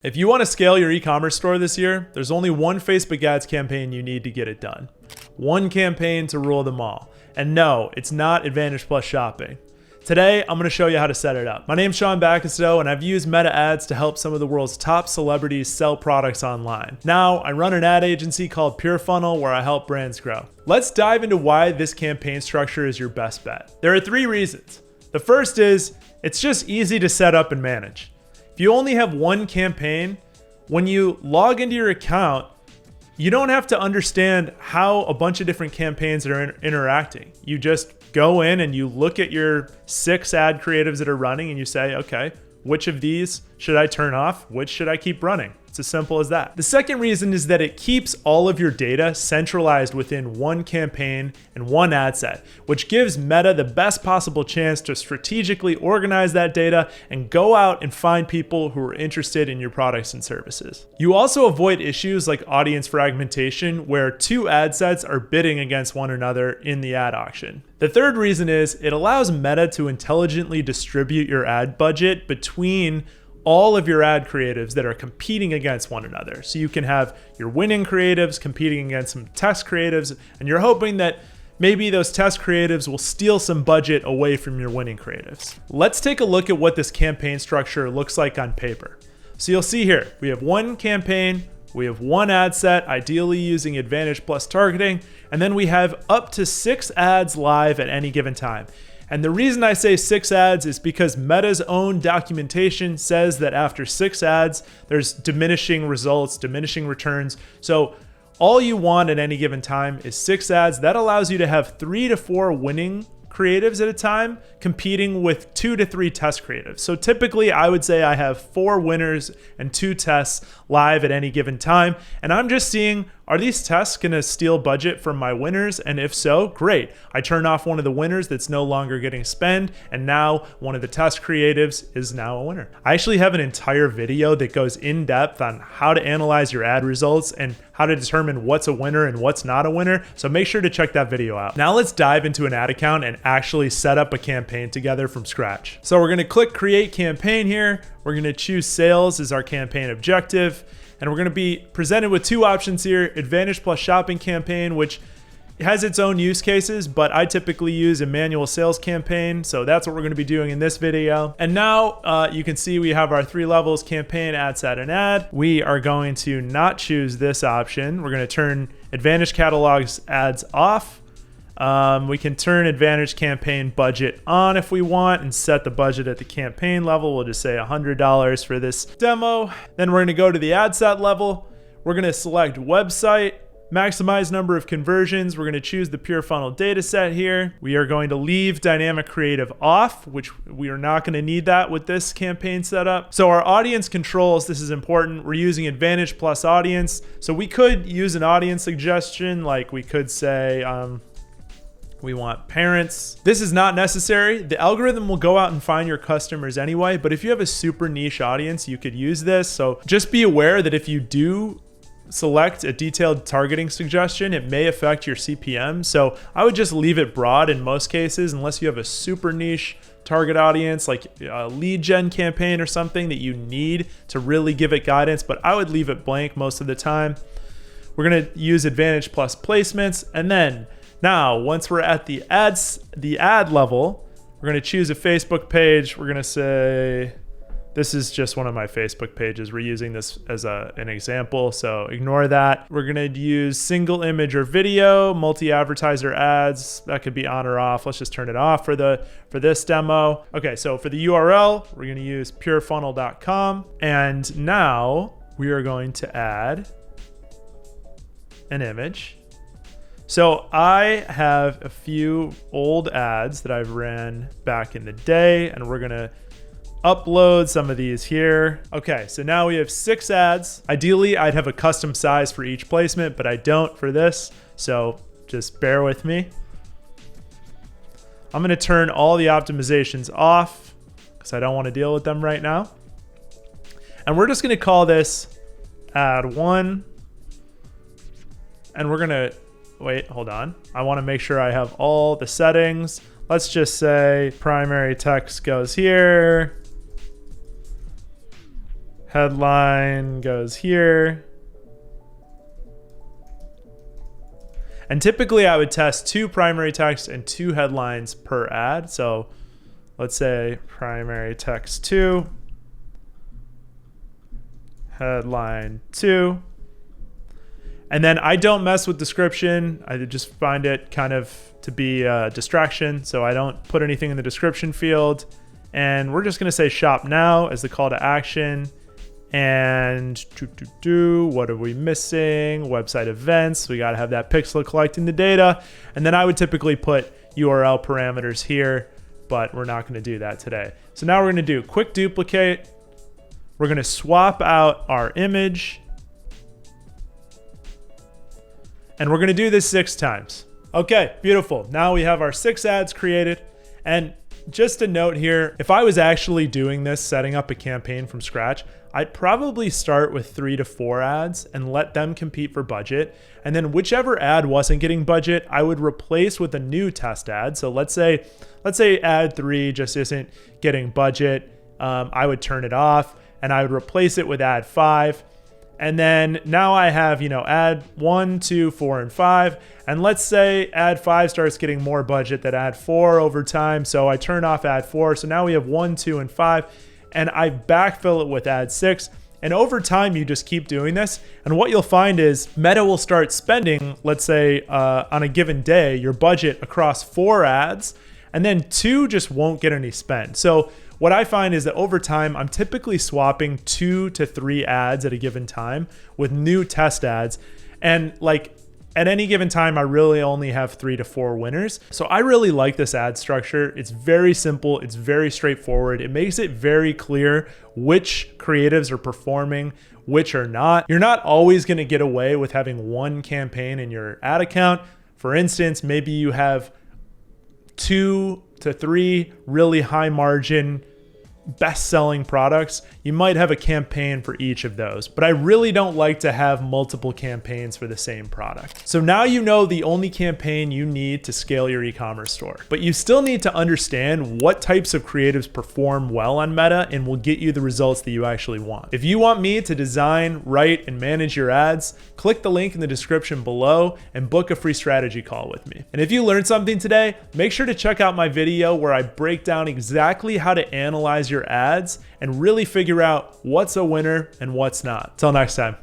If you want to scale your e-commerce store this year, there's only one Facebook ads campaign you need to get it done. One campaign to rule them all. And no, it's not Advantage Plus Shopping. Today, I'm going to show you how to set it up. My name's Sean Bacastow, and I've used Meta ads to help some of the world's top celebrities sell products online. Now, I run an ad agency called Pure Funnel where I help brands grow. Let's dive into why this campaign structure is your best bet. There are 3 reasons. The first is, it's just easy to set up and manage. If you only have one campaign, when you log into your account, you don't have to understand how a bunch of different campaigns are interacting. You just go in and you look at your 6 ad creatives that are running and you say, okay, which of these should I turn off? Which should I keep running? It's as simple as that. The second reason is that it keeps all of your data centralized within one campaign and one ad set, which gives Meta the best possible chance to strategically organize that data and go out and find people who are interested in your products and services. You also avoid issues like audience fragmentation, where 2 ad sets are bidding against one another in the ad auction. The third reason is it allows Meta to intelligently distribute your ad budget between all of your ad creatives that are competing against one another. So you can have your winning creatives competing against some test creatives, and you're hoping that maybe those test creatives will steal some budget away from your winning creatives. Let's take a look at what this campaign structure looks like on paper. So you'll see here, we have one campaign, we have one ad set, ideally using Advantage Plus targeting, and then we have up to 6 ads live at any given time. And the reason I say 6 ads is because Meta's own documentation says that after 6 ads, there's diminishing results, diminishing returns. So all you want at any given time is 6 ads. That allows you to have 3 to 4 winning creatives at a time competing with 2 to 3 test creatives. So typically I would say I have 4 winners and 2 tests live at any given time. And I'm just seeing, are these tests gonna steal budget from my winners? And if so, great. I turn off one of the winners that's no longer getting spend, and now one of the test creatives is now a winner. I actually have an entire video that goes in depth on how to analyze your ad results and how to determine what's a winner and what's not a winner. So make sure to check that video out. Now let's dive into an ad account and actually set up a campaign together from scratch. So we're gonna click Create Campaign here. We're gonna choose Sales as our campaign objective. And we're gonna be presented with 2 options here: Advantage Plus Shopping campaign, which has its own use cases, but I typically use a manual sales campaign. So that's what we're gonna be doing in this video. And now you can see we have our 3 levels: campaign, ad set, and ad. We are going to not choose this option. We're gonna turn Advantage Catalogs ads off. We can turn Advantage campaign budget on if we want and set the budget at the campaign level. We'll just say $100 for this demo. Then we're gonna go to the ad set level. We're gonna select website, maximize number of conversions. We're gonna choose the Pure Funnel data set here. We are going to leave dynamic creative off, which we are not gonna need that with this campaign setup. So our audience controls, this is important. We're using Advantage Plus audience. So we could use an audience suggestion, like we could say, we want parents. This is not necessary. The algorithm will go out and find your customers anyway, but if you have a super niche audience, you could use this. So just be aware that if you do select a detailed targeting suggestion, it may affect your CPM. So I would just leave it broad in most cases, unless you have a super niche target audience, like a lead gen campaign or something that you need to really give it guidance, but I would leave it blank most of the time. We're gonna use Advantage Plus placements, and then now, once we're at the ad level, we're gonna choose a Facebook page. We're gonna say, this is just one of my Facebook pages. We're using this as an example, so ignore that. We're gonna use single image or video, multi-advertiser ads. That could be on or off. Let's just turn it off for this demo. Okay, so for the URL, we're gonna use purefunnel.com. And now we are going to add an image. So I have a few old ads that I've ran back in the day, and we're gonna upload some of these here. Okay, so now we have 6 ads. Ideally, I'd have a custom size for each placement, but I don't for this, so just bear with me. I'm gonna turn all the optimizations off because I don't wanna deal with them right now. And we're just gonna call this ad 1, and we're gonna, wait, hold on. I want to make sure I have all the settings. Let's just say primary text goes here. Headline goes here. And typically I would test 2 primary text and 2 headlines per ad. So let's say primary text 2, headline 2. And then I don't mess with description. I just find it kind of to be a distraction. So I don't put anything in the description field. And we're just gonna say shop now as the call to action. And what are we missing? Website events. We got to have that pixel collecting the data. And then I would typically put URL parameters here, but we're not going to do that today. So now we're going to do quick duplicate. We're going to swap out our image. And we're going to do this 6 times. Okay, beautiful. Now we have our 6 ads created. And just a note here, if I was actually doing this, setting up a campaign from scratch, I'd probably start with 3 to 4 ads and let them compete for budget. And then whichever ad wasn't getting budget, I would replace with a new test ad. So let's say ad 3 just isn't getting budget. I would turn it off and I would replace it with ad 5. And then now I have, ad 1, 2, 4, and 5. And let's say ad 5 starts getting more budget than ad 4 over time. So I turn off ad 4. So now we have 1, 2, and 5. And I backfill it with ad 6. And over time, you just keep doing this. And what you'll find is Meta will start spending, let's say on a given day, your budget across 4 ads, and then 2 just won't get any spend. So what I find is that over time, I'm typically swapping 2 to 3 ads at a given time with new test ads. And at any given time, I really only have 3 to 4 winners. So I really like this ad structure. It's very simple. It's very straightforward. It makes it very clear which creatives are performing, which are not. You're not always going to get away with having 1 campaign in your ad account. For instance, maybe you have 2 to 3 really high margin best-selling products. You might have a campaign for each of those, but I really don't like to have multiple campaigns for the same product. So now you know the only campaign you need to scale your e-commerce store, but you still need to understand what types of creatives perform well on Meta and will get you the results that you actually want. If you want me to design, write, and manage your ads, click the link in the description below and book a free strategy call with me. And if you learned something today, make sure to check out my video where I break down exactly how to analyze your ads and really figure out what's a winner and what's not. Till next time.